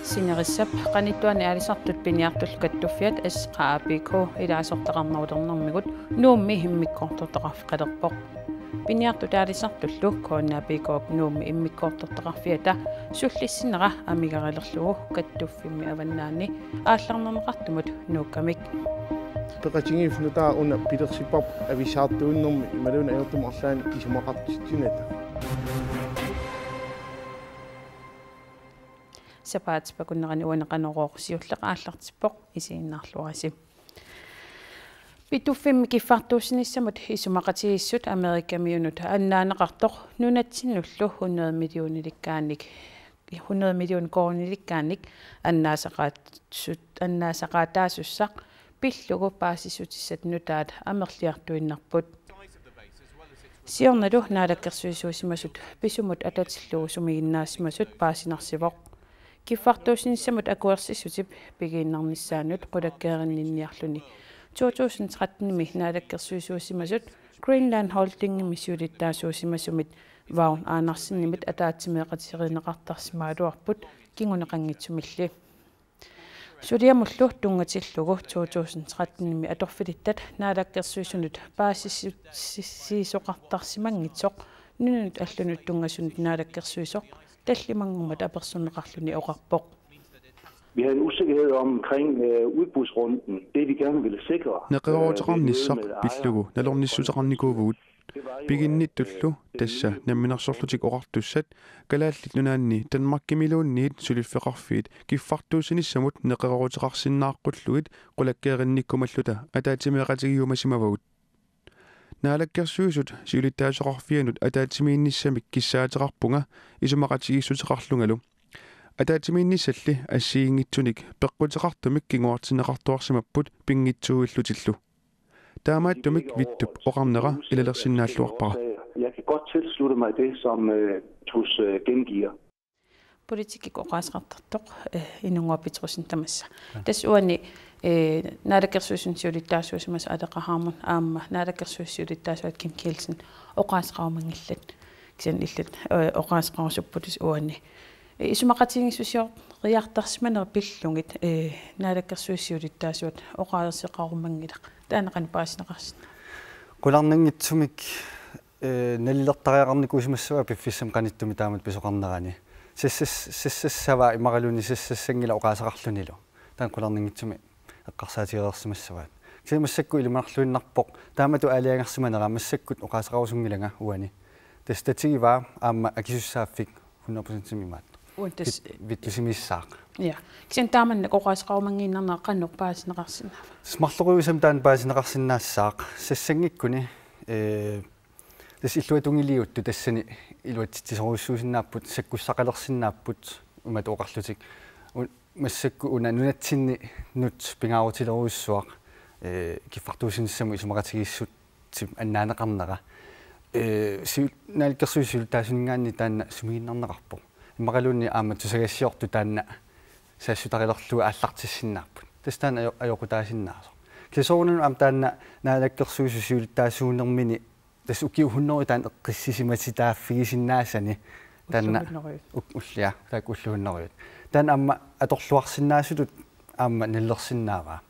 Sinarissap qanittuani aalisartut piniartul kattuffiat asqaapiko ilaasortaqarnarulernermigut nuummi himmikkortortaqarf qalerpoq piniartut aalisartullu koonnaapikoop nuummi immikkortortaqarfiata sullissinera amigarillerlugu kattuffimmi avannaanni aallarnerneqartumut nuukkamik peqatingifnutaa una pilersipap avisaartuunnermi imaluna ayortumarlaani kisumaqartittunata сапаатипакуннерани уанеқанерооқсиуллеқ ааллартиппоқ исииннаарлуаси питуффимми киффартууссиниссамут исумақатигиссут америкамиунут аннаанеқартоқ нунатсиннуллу 100 миллиониликкааник 100 миллион коорниликкааник аннаасақаатаасуссақ пиллугу паасисутиссат нутаат амерлиартуиннарпут сиорналу наалаккерсуисуусимасут писумут ататиллугу сумигиннаассимасут паасинарсивоқ киффартуусинissамут акуерсиссутип пигииннарниссаанут qulakkeerinninniarluni 2013-ми наалаккерсуисуусимасут Greenland Holding мисиулиттаасуусимасумит ваун аанарсиннимит атаатсимеэқатисеринеқартарсимаалуарпут кингунеқангитсумилли сулиамуллу тунгатиллугу 2013-ми аторфилиттат наалаккерсуисунут паасиссисоқартарсимангитсоқ нунут аллунут тунгасунут наалаккерсуисоқ таллимангумат аперсунеқарлуни оқарпоқ. Vi har en usikkerhed omkring udbudsrunden. Det vi gerne ville sikre. Neqerootaqarnissaq pillugu nalornissutaqarnikuuvugut piginnittullu tassa namminersorlutik oqartussat kalaallit nunaanni Danmarkimiluunniit suliffeqarfiit kiffartuusinissamut neqerootaqarsinnaaqqulluit qulakkeerinnikkumalluta ataatimeeqatigiumasimavagut naalakkersuisut siulittaasoqarfianut ataatimiinnissamik kissaateqarpunga isumaqatigissuteqarlungalu ataatimiinnissalli assiingitsunik peqqutеqartumik kinguartineqartuarsimapput pingitsuuillutillu taamaattumik vittup oqarnera ilalersinnaalluarpara. Jeg kan godt tilslutte mig det som Tus gengiver. Politikik oqaasqartartoq inunguapitrusin tamassa tasuani naalakersuusunsiulittaasuusimas aleqaharmun aamma naalakersuussiulittaasuat Kim Kielsen oqaasqaumangillat kisen illat oqaasqausupputis uani isumaqatigissusior riartarsmaner pillungit naalakersuussiulittaasuat oqaaserqaarumangilaq taanaqan paasineqarsin qularnangitsumik nallilertariaqarnikuusimassua piffissam qanittumi taamat pisoqarnerani сиссава имаралуни сиссангила оqaасақарлунилу таан куларнингитсуми эққарсаатиерерсимассаваат кисимассакку илимарлуиннарпоқ таамату алиангерсиманера массаккут оqaасақарусунгилага уани тестатигива аама акисуссааффик 100% мимаат уутас виттусимиссаақ я кисин тааманна оqaасақарумангииннарнаа қаннук паасинеқарсинаа смарлугуусам таан паасинеқарсинаассаақ сассангиккуни тас иллуатунгилиутту тассани илуатсисоруссуусиннааппут саккуссақалерсиннааппут умат оқарлутик массакку уна нунатсинни нут пингаарутилеруссуақ киффартуусинissаму исумақатигиссут тип аннаанеқарнера наликкерсуисул таасунгаанни таанна сумигиннарнеқарпо иммақалуунни аама тусагассиорту таанна саассутарилерлуга ааллартиссиннааппут тастаана аёқутаасиннаасо кисоорнун аам таанна наалаккерсуисусиул таасуунермини тас укиу 100 таан эққиссисиматитааффигисиннаасани таанна уллиа таак уллууннеруйут таан амма аторлуарсиннаасутут аама наллерсиннааваа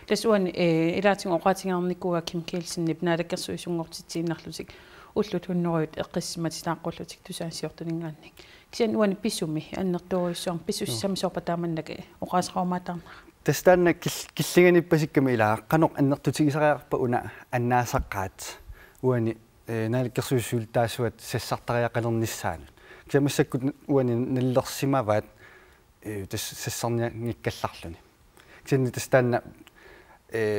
тасуан илаатин оqaатингаарниккуга Kim Kielsen наалаккерсуисунгортитсииннарлутик уллут 100-ут эққиссиматитааққуллутик тусаассиортунингаанник кисиан уани писуми аннертуориссуарм писуссамисорпа тааманнаке оqaасақаумаатаарна тастаанна киллиганииппасикками илаа қаноқ аннертутигисариарпа уна аннаасаққаат уани наалаккерсуиссуул таасуат сассартариақалерниссаанут кисамассаккут уани наллерсимаваат тас сассарниангиккалларлуни кисанни тастаанна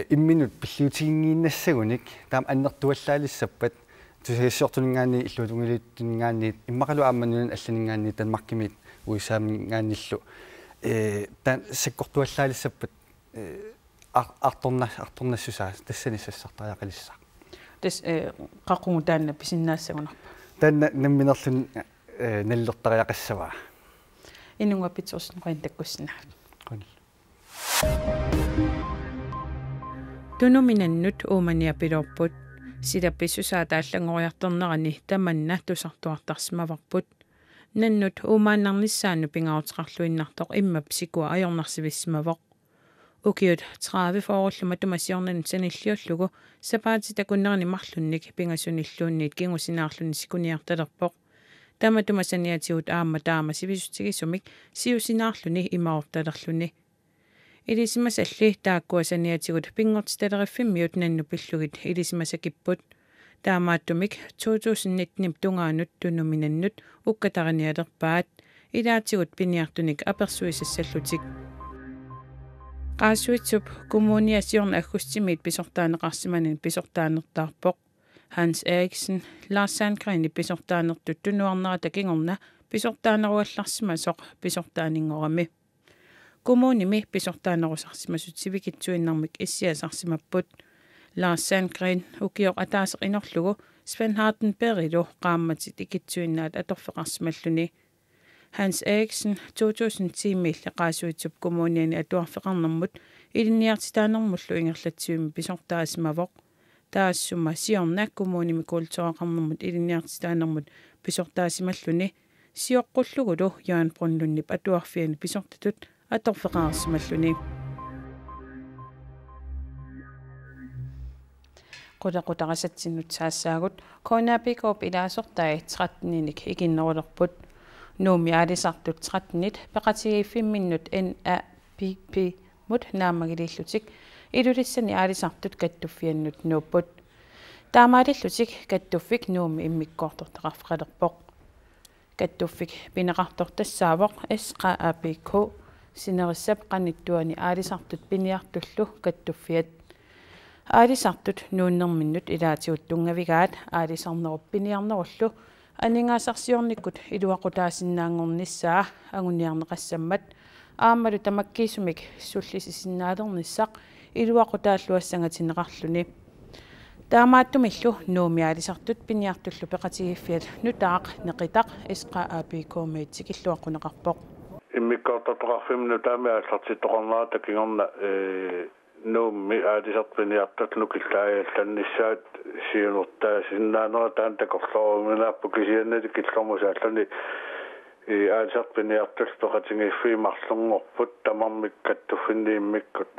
имминут пиллиутигингииннассагуник таам аннертуаллаалиссаппат тусагассиортунингаани иллуутунгилиуттунингаани иммақалу аамманнун алланингаани танмаркимит уисаамингааниллу таан саккортуаллаалиссаппат арторнассусаа тассани сассартариақалиссаа тас қақугу таанна писиннаассагунарпа таанна намминерлун наллертариақассаваа инунгапитсорсин қаин таккуссинаа тунуминаннут ууманиапилорпут Silappissusaa тааллангориартернерани таманна тусартуартарсимаварпут наннут уумааннарнissaanну пингаутеқарлуиннартоқ иммап сикуа аёрнарсивиссимавоқ укиут 30 фоорлума тумасиорнан саниллиуллугу сапаати такуннерани марлунник пингасуниллуунниит кингусинаарлунни сикуниарталерпоқ тама тумасаниатигут аама таама сивисутигисумик сиусинаарлуни имаорталерлуни илисимасалли тааккуасаниатигут пингортиталериффиммиут нанну пиллугит илисимасакиппут таамааттумик 2019 тунгаанут тунуминаннут уккатариниалерпаат илаатигут пиниартуник аперсуисассаллутик qaasuitsub kommuniasiorna aggussimiit pisortaanеqarsimanin pisortaannertaarpoq Hans Eriksen Lars Sandgren pisortaanertut tunuarnera takingorna pisortaaneruallarsiма soq pisortaaninngorami kommunimi pisortaanerusarsimasut sivikitsuinnarmik issiasarsimapput Lars Sandgren ukioq ataaseq inorlugu Sven Hardenberg qaammatit ikitsuinnaat atorfeqarsimalluni Hans Eriksen 2010 qaasuitsub kommuniani atuarfeqarnermut ilinniartitaanermullu ingerlatsiumi pisortaasimavoq taassuma siorna kommunimi kultuaqarnermut ilinniartitaanermut pisortaasimalluni sioqqulluгулу Jan Brunlundip atuarfiani pisortatut atorfeqarsimalluni qutaqutaqasatsinnut saassaagut koonapikoop ilaasortai 13-nik ikinnerulerput nuumiaalisartut 13-nit peqatigiffimminnut NAPP mut naamagilillutik ilulissani aalisartut kattuffiannut nuupput taamaalillutik kattuffik nuumi immikkoortortaqarfqalerpoq kattuffik pineqartortassaavoq SQAPK sinerissap qanittuani aalisartut piniartullu kattuffiat aalisartut nuunnerminnut ilaatigut tungavigaat aalisarnerup piniarnerullu анигаасарсиорниккут илуақутаасиннаангорнissaа агуниарнеқассаммат аамалу тамаккиисумик суллисисиннаалернissaақ илуақутааллуассангатинеқарлуни таамааттумиллу нуумиалисартут пиниартуллу пеқатигиффиат нутаақ неқитақ SQAPK меитсикиллуаққунеқарпоқ иммиккоортортоқарфимну таамиааллартиттоқарнера такингорна nuumi aalisarpiniartat nukillaajallannissaat siunurtaa sinnaanera taan takorloruminaappu kisiannati killormusaallani aalisarpiniartat peqatigiffiimarlungorput tamarmik kattuffinniimmikkut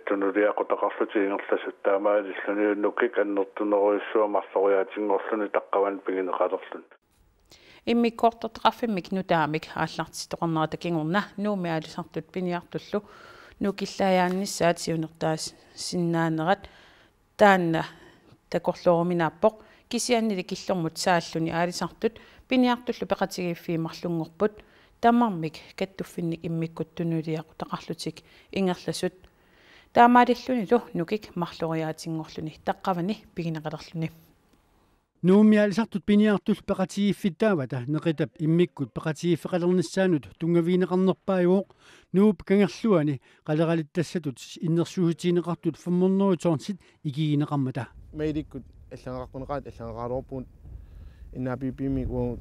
tunuliaqutaqarluti ingerlasut taamaalilluni nukik annertuneruissuamarloriaatingorluni taqqavan pingineqalerlun иммиккоортортоқарфиммик нутаамик ааллартиттоқарнера такингорна нууми аалисартут пиниартуллу нукиллаяаннissaат сиунертаас синнаанерат таанна такорлооруминааппоқ кисианнили киллормут сааллуни аалисартут пиниартуллу пеқатигиффиимарлунгорпут тамармик каттуффинник иммиккуттунулиақутақарлутик ингерласут таамаалиллунилу нукик марлориаатингорлуни таққавани пигинеқалерлуни нуумиалисартут пиниартул пеқатигиффиттаавата неқитап иммиккут пеқатигиффеқалернissaанут тунгавиинеқарнерпааюоқ нууп кангерлуани қалералиттассатут иннерсуутиинеқартут фаммернерутоорнсит игиинеқармата меиликкут аллагаққунеқаат аллагақаалуарпуут иннаапипимик уу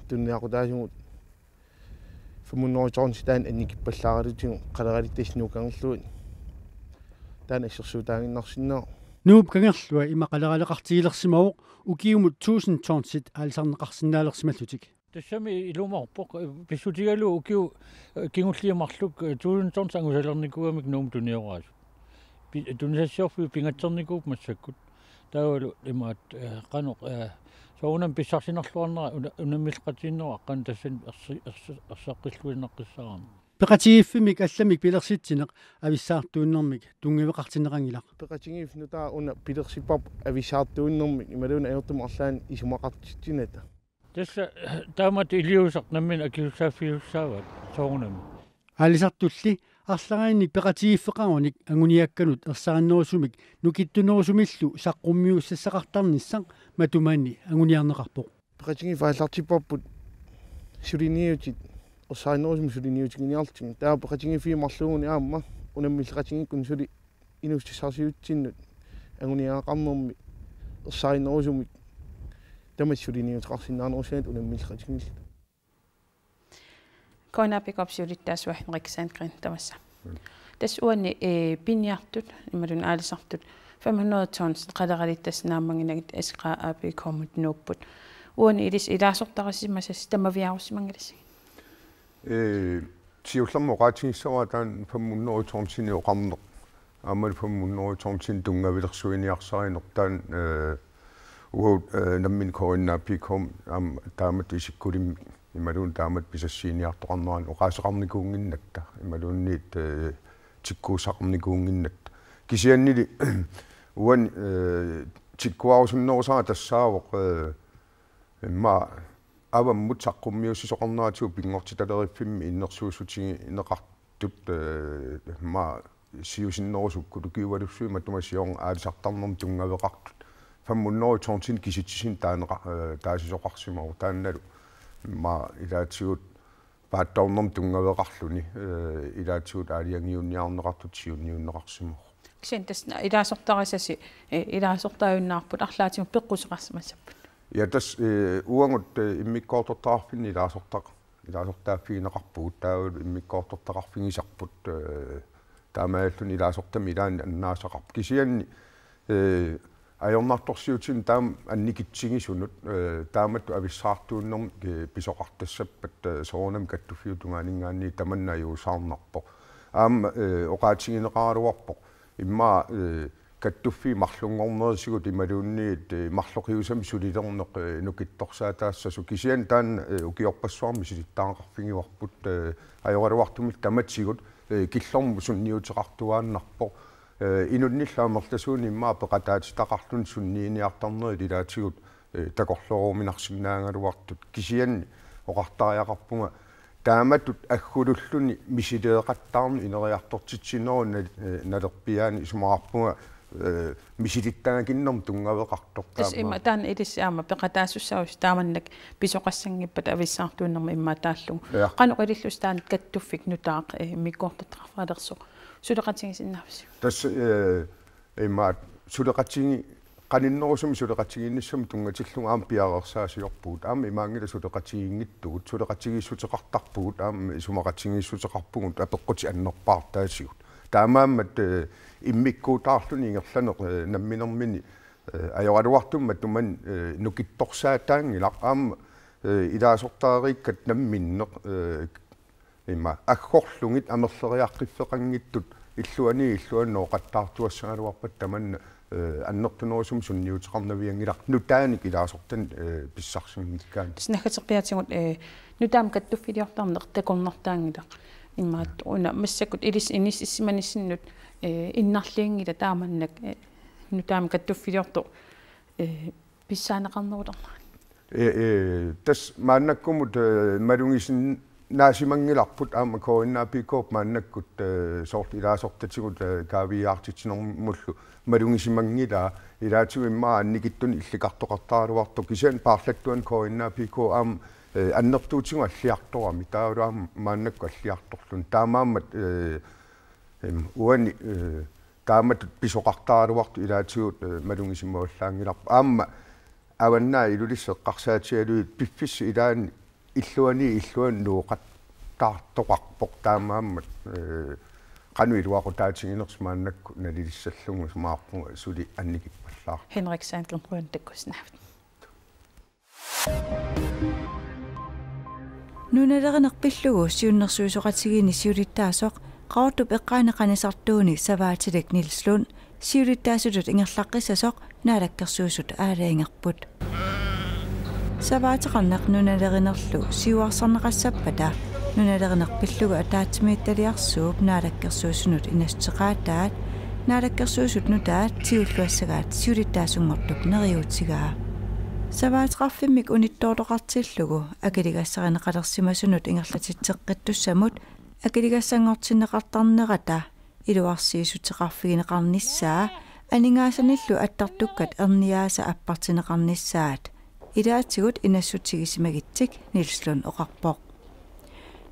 тунниақутаасигут фаммернерутоорнситаан анникиппаллааралутигу қалералиттаснуукангерлуут таан ассерсуутаагиннарсиннаа нууп кангерлуа има қалералеқартигилерсимавоқ укиумут 1000 тоннсит аалсарнеқарсинаалерсималлутик тассами илумарпоқ писсутигалу укиу кингуллиамарлук 1000 тоннс ангусалерникуамик нуум туниораасу тунисассиорфи пингатсерникууп массаккут таавалу имаат қаноқ соунам писсарсинерлуарнера унаммилқатииннера аққан тассан ерсаққиллуиннаққиссарама пеқатигиффимик алламик пилерситсинеқ ависсаартууннэрмик тунгавеқартинеқангилақ пеқатигиф нутаа уна пилерсиппап ависсаартууннэрмик ималуна аёртума арлаан исумақартитсината тасса таамат илиусақ наммин акиуссааффиуссаават соорнами алисартулли арлагаинник пеқатигиффеқаруник агуниакканут ерсараннерусумик нукиттунерусумиллу саққуммиуссассақартарниссақ матумаани агуниарнеқарпоқ пеқатигиф ааллартиппаппут сулиниутит орсаанерусум сулиниутигиниартин таа пеқатигиффиимарлугуни аама унаммиллеқатигиккун сули инустисарсиутсиннут агуниаақарнерми орсаанерусумик тамассулиниутеқарсинаанерусаат унаммиллеқатигилла коонапикопсиулиттаасуахин риксаангрин тамасса тас уанни пиниартут ималун аалисартут 500 tons qalaqalittasnaammanginagit SKAP komut nuupput uani ilis ilaasortaqassimassas tamaviarussimangalis tiullermoqaatigissawa taan 500 tonsini oqarneq aamal 500 tonsin tungavilersuiniarsarineq taan uut nammin koinnaappikom am taamat isikkulim imaluun taamat pisassiiniartoqarneraan oqaaseqarnikuunginnatta imaluunniit tikkuusaqarnikuunginnat kisiannili uan tikkuarusunnerusaa tassaawoq imma avammut saqqummiussisoqarneratiu pingortitalerifimmi innersuussutigi ineqartut ma siusinnerusukku tukiualussui matumassiorn aalisartarnerm tungaveqartut 500 tonsin kisitsin taaneqa taasisoqarsimaru taannalu ma ilaatigut paattornerm tungaveqarluni ilaatigut aaliangiunniarneqartut siunniunneqarsimaru ksentasna ilaasortaqasasi ilaasortaajunnaarput arlaatimu peqquseqarsimassappat ja tas uangut immikkoortortarfinni ilaasortaaffiineqarpugut taavut immikkoortortaqarfingisarput taamaallun ilaasortami ilaan annaasaqarp kisianni ajornartorsiutin taam annikitsigisunut taamattu avissaartuunnerm pisoqartassappat soornam kattuffiutungaaninggaanni tamannajuusaarnarpo aam oqaatigineqaaluarpo imma kattuffi marlungornerisigut imaluunniit marloqiusam sulilerneq nukittorsaataassassu kisian taan ukiorpassuarmi silittaaqarfingiuarput ajoraluartumik tamatsigut killormu sunniuteqartuaannarpo inunnillaamerlasuun immaa peqataatitaqarlun sunniiniartarneri ilaatigut takorloruminarsinnaangaluartut kisianni oqartariaqarpunga taamatut aggululluni misileeqattaarni ineriartortitsinerun nalerpiaani isumaqarpunga misilittanakinnerm tungaveqartor tas imma taan ilissaama peqataassussaus taamannak pisoqassangippat avissaartuunnerma imma taallugu qanuqilillus taan kattuffik nutaaq mikkoortatrarfalerso suleqatigisinnaavsi tas imma suleqatigi qaninnerusum suleqatigiinnissam tungatillung aam piareersaasiorpuut aam imaangila suleqatigiingittugut suleqatigiissuteqartarpugut aam isumaqatigiissuteqarpugut apeqquti annerpaartaasigut taamaammat immikkuutaarluni ingerlaneq namminermini ajoraluartummat tuman nukittorsaataangilaq aam ilaasortaariikkat namminneq imma aggorlungit amerleriaqqiffeqangittut illuanooqattaartuassagaluarpat tamanna аннертунерусум сунниутеқарнавиангилар нутааник илаасортан писсарсингиккаан снахатерпиатигут нутаам каттуффилиортарнеқ такорнартаангила иммаат уна массакут илис инис иссиманиссиннут иннарлиингила тааманнак нутаам каттуффилиорто писсаанеқарнерулерна тас мааннаккумут малунгисин наасимангиларпут аама коиннаапиккооп мааннаккут соорт илаасортатигут каавиаартитсинэрмуллу малунгисимангила илаатигу иммаа анникиттун илликартоқартааралуарту кисиан paarlattuan коиннаапиккоо аама аннертуутигу аллиарторами таавалаама мааннакку аллиарторлун таамааммат уани таамат писоқартааралуарту илаатигут малунгисиммауллаангиларпу аама аваннаа илулиссеққарсаатигалуит пиффисси илаани illuannууqattaartoqarpoq taamaammat qanuiluaqutaatiginerс maannakku nalilissallungu sumaarpunga suli annikippallaar Henrik Sandgren Røn takkusnaavt nunalernerpillugu siunnersuusoqatigiini siulittaasoq qaortup eqqaaneqanisartuuni savaatilak Nilslund siulittaasutut ingerlaqqissasoq naalakkersuusut aalaingerput саваатеқарнақ нуналеринерлу сиуарсарнеқассаппата нуналеринерпиллугу атаатсимиитталиарсууп наалаккерсуусунут инастеқаатаат наалаккерсуусут нутаат тиуллуассагаат сиулиттаасунгортуп нериутсигаа саваатеқарфиммик униттоолоқартиллугу акилигассаринеқалерсимасунут ингерлатитсеққиттуссамут акилигассангортиннеқартарнерата илуарсиисутеқарфигинеқарниссаа анингаасаниллу аттартуккат ерниааса аппартинеқарниссаат илаатигут инассутсигисимагитсик Nilslund оқарпоқ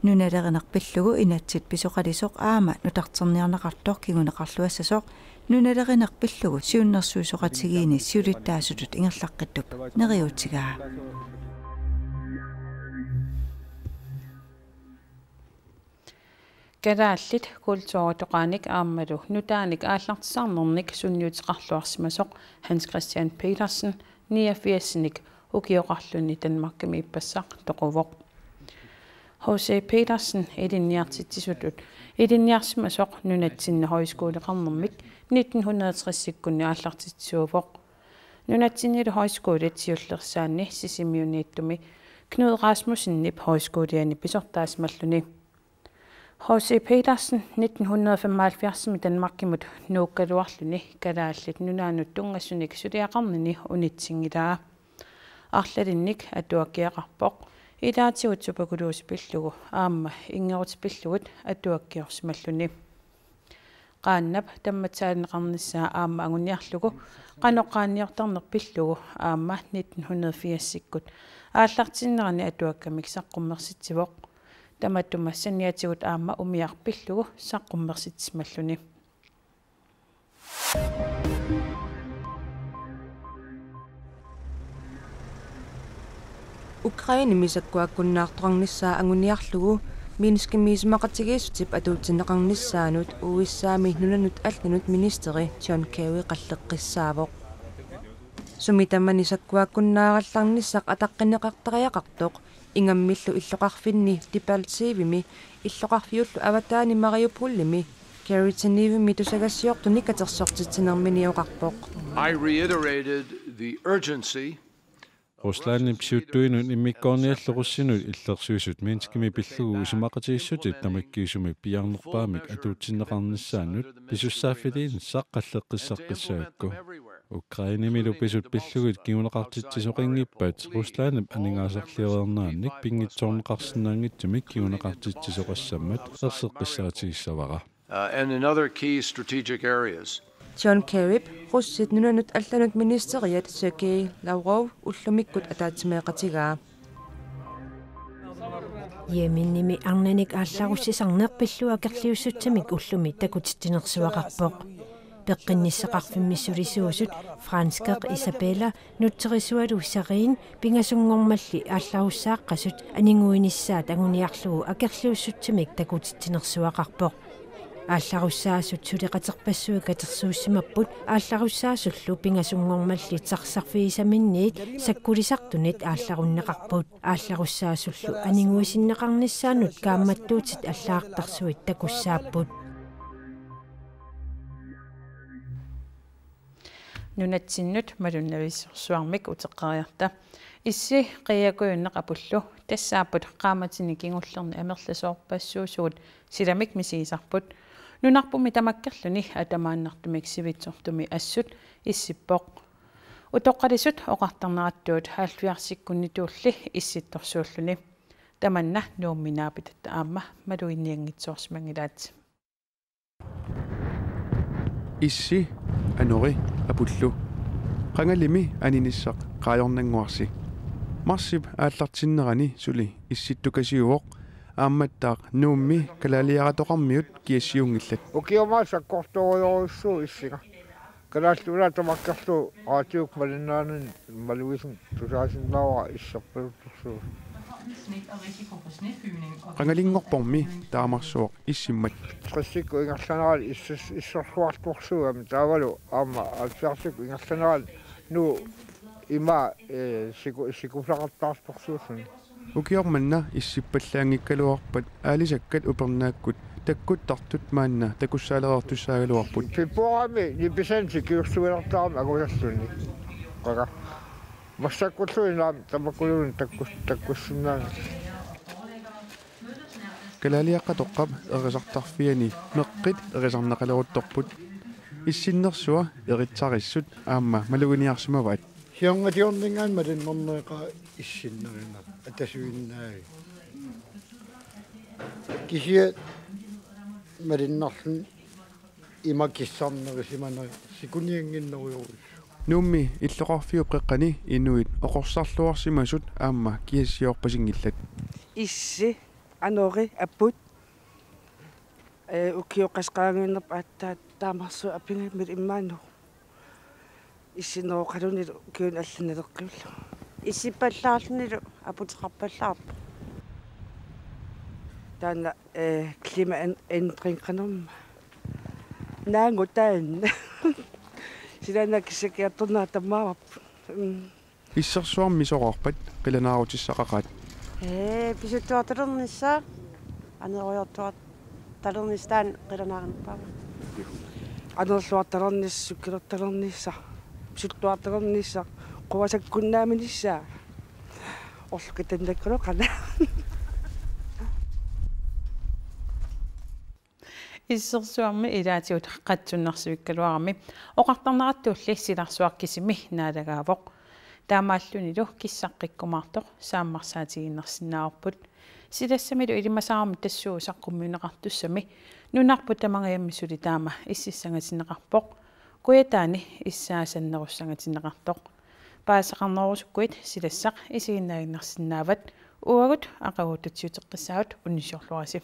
нуналеринерпиллугу инатсит писоқалисоқ аама нутартерниарнеқартор кигунеқарлуассасоқ нуналеринерпиллугу сиуннерсуусоқатигиини сиулиттаасутут ингерлаққиттуп нериутигаа Kadaallit kultuuritoqaanik aammalu nutaanik aallartissaarnernik sunniutiqarluarsimasoq Hans Christian Petersen 89nik ukioqarluni Danmarkimi ippassaq toquvoq H.C. Petersen edinniartitsisutut edinniarsimasoq nunatsinna højskoleqarnermik 1960-kunni aallartitsuuvoq nunatsinnilu højskoolet siullersaanni sisimiuniittumi Knud Rasmussen-nip højskoleani pisortaasmalluni H.C. Petersen 1975 med Danmarkimut nuukkaluarluni kalaallit nunaanut tungassunik suliaqarnini unitsingitaa arlalinnik atuakiaqarpoq ilaatiutsupakulуусипиллугу аама ингерутипиллугут атуаккиорсималлуни qaannap tammatsaalineqarnissaa aama anguniarlugu qanoqqaanniortarnerpillugu aama 1980-sikkut aallartinnerani atuakkamik saqqummersitsivoq tamattumassaniatigut aama umiarpillugu saqqummersitsmalluni Ukraine misakkuakkunnaartornissaa anguniarlugu miiniskimiismaqatigiissutip atuutsinneqarnissaanut uissaami nunanut allanut ministeri John Kerry qalleqqissaavoq sumitamani sakkuakkunnaarallarnissaq ataqqinneqartariaqartoq ingammillu illoqarfinni tipaltsiivimi illoqarfiullu avataani Mariupollimi Kerry-taniivimi tusagassiortuni katersortitsinerminioqarpoq I reiterated the urgency Ruslani psiuttuinut immikkoorniallerussinut illersuisut Minskimi pillugu usimaqatigissutit tamakkiisumi piarnerpaamik atuutsinneqarnissaanut pisussaaffiliin saqqalleqqissaqqissaakku Ukrainimilu pisut pillugut kiuneqartitsisoqinngippat Ruslanip aningaasarliuernaannik pingitsoorneqarsinnaangittumik kiuneqartitsisoqassammat erseqqissaatigissavara and in other key strategic areas. John Kerry russit nunanut allanut ministeriat Sergei Lavrov ullumikkut ataatimeeqatigaa Yeminnimi arnanik aallarusisarneerpillua kerliussutsamik ullumi takutittinersuaqarpoq peqqinnisseqarfimmissulisuusut Franskeq Isabella nutterisualu Sarin pingasungormalli aallarussaаққасут aninguinissaat anguniarlugu akerliussutsamik takutittinersuaqarpoq aallarussaasut suliqaterpassuи katersuussimapput aallarussaasуллу pingasungormalli tarsarfiisaminniit sakkulisartunit aallarunneqarput aallarussaasуллу aninguisinneqarnissaanut kaammattuutit allaartarsuit takussaapput nunatsinnut malunnavissorsuarmik uteqqariarta issi qiyakuunneqapullu tassaapput qaamatini kingullerni amerlasoorpassuusugut silamik misiisarput nunarpumi tamakkerluni atamaannartumik sivitsortumi assut issippoq utoqqalisut oqartarnerattuut haalfiarsikkunnituulli issittorsuulluni tamanna nuumminaapitatta aamma maluinniangitsoorsimangilaat issi anori apullu qangalimi aninissaq qaajornanguarsi marsip aallartinnerani suli issittukasiuoq aammattaaq nuummi kalaliaratoqarmiut kiassiungillat ukiomaassakkortorujorussuu issiga kalaalluula tamakkerlu aatiuk malinnaanun maluisum tusaasinnaava issarpaluttorsuu qangalingorpormi taamarsuoq issimmat qissikku ingerlaneraal issorluartorsuugami taavalu aama alfiarsikku ingerlaneraal nuu ima sikullaqartaartorsuussuni ukiormanna issippallаангиккалуарпат аалисаккат упернааkkut takkuttartut maanna takussaalerertussaagaluarput pippoorami nipisansi kiursuilertaarmi agusalluni qaqa массаккуллуинаам тамаккулуун таккуссиннаан калалиаққатоққап эрисартарфиани меққит эрисарнеқалерутторпут иссиннерсуа эритсариссут аама малугиниарсимаваат хионгатиорнингаан малиннорнеқа иссиннерина атасуиннааги кисиа малиннарлун имакиссарнерисимана сикуниангиннеруйорус нумми иллоқарфиу қеққани инуит оқорсарлуарсимасут аама киассиорпасингиллат исси анори аппут укиоқасқаангиннерп ааттаат таамарсу апингаммит иммаану иссинооқалунилу киун алланилеққивлу иссиппаллаарлунилу апутеқарпаллаарпу taana klimaændring qanum naangutaan silana kisakiartuna tammaarap issarsuarmi soqarpat qilanaarutisaqaqat pisuttuartalernissa anerujortuat talernistaan qilanaarinpaava anerluartalernissuk kilertalernissa pisuttuartalernissa quasakkunnaaminissa orlukitannakkulu qana issерsuarmi ilaatiut qatsunnersuikkaluarami oqartarnerattuulli silarsuarkisimi naalagaavoq таамааллунилу киссаққиккумаартоқ сааммарсаатигиннерсинаарпут силассамилу илимасаарми тассуу саққумминеқартуссами нунарпу тамангаями таама иссиссангатинеқарпоқ куятаани иссаасаннеруссангатинеқартоқ паасақарнерусуккуит силассақ исигиннаагиннерсинаават уагут ақагуутатсиутеққиссаават уннисиорлуаси